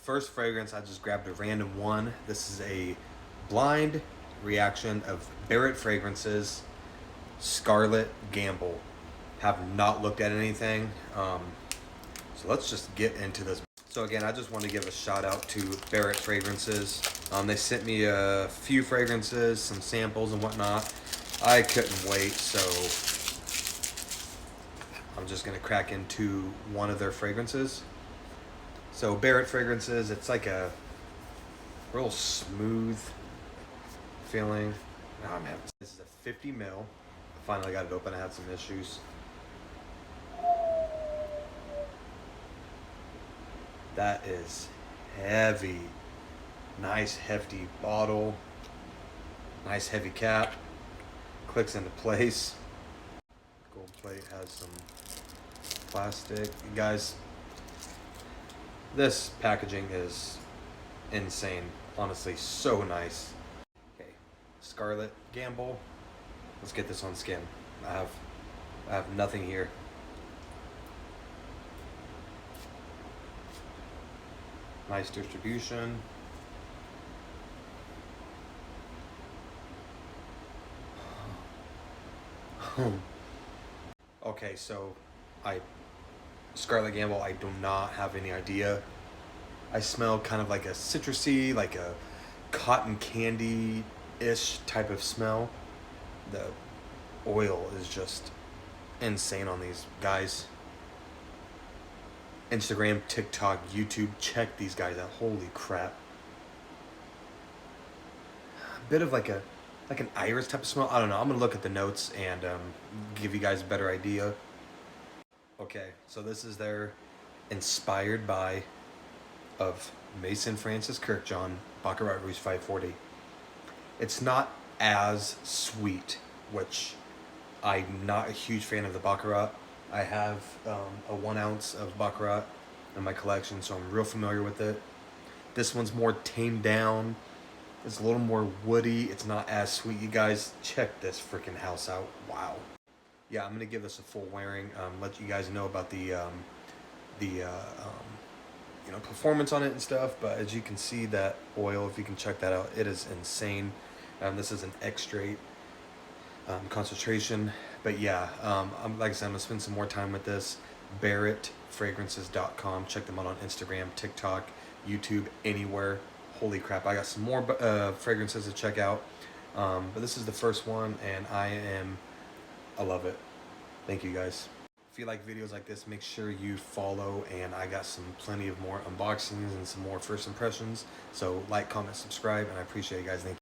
first fragrance, I just grabbed a random one. This is a blind reaction of Barrett Fragrances Scarlet Gamble. Have not looked at anything. So let's just get into this. So again, I just want to give a shout out to Barrett Fragrances. They sent me a few fragrances, some samples and whatnot. I couldn't wait, so I'm just gonna crack into one of their fragrances. So Barrett Fragrances, it's like a real smooth feeling. Oh man, this is a 50 mil. I finally got it open. I had some issues. That is heavy. Nice hefty bottle. Nice heavy cap. Clicks into place. Gold plate has some plastic. You guys, this packaging is insane. Honestly, so nice. Okay, Scarlet Gamble. Let's get this on skin. I have nothing here. Nice distribution. Okay, so Scarlet Gamble, I do not have any idea. I smell kind of like a citrusy, like a cotton candy-ish type of smell. The oil is just insane on these guys. Instagram, TikTok, YouTube, check these guys out. Holy crap. A bit of like an iris type of smell. I don't know. I'm gonna look at the notes and give you guys a better idea. Okay, so this is their inspired by of Mason Francis Kirkjohn Baccarat Rouge 540. It's not as sweet, which I'm not a huge fan of the Baccarat. I have a 1 ounce of Baccarat in my collection, so I'm real familiar with it. This one's more tamed down. It's a little more woody. It's not as sweet. You guys, check this freaking house out. Wow. Yeah, I'm gonna give this a full wearing. Let you guys know about the performance on it and stuff. But as you can see, that oil, if you can check that out, it is insane. This is an X-straight concentration. But yeah, like I said, I'm gonna spend some more time with this. BarrettFragrances.com. Check them out on Instagram, TikTok, YouTube, anywhere. Holy crap, I got some more fragrances to check out. But this is the first one, and I love it. Thank you guys. If you like videos like this, make sure you follow, and I got plenty of more unboxings and some more first impressions. So like, comment, subscribe, and I appreciate you guys. Thank you.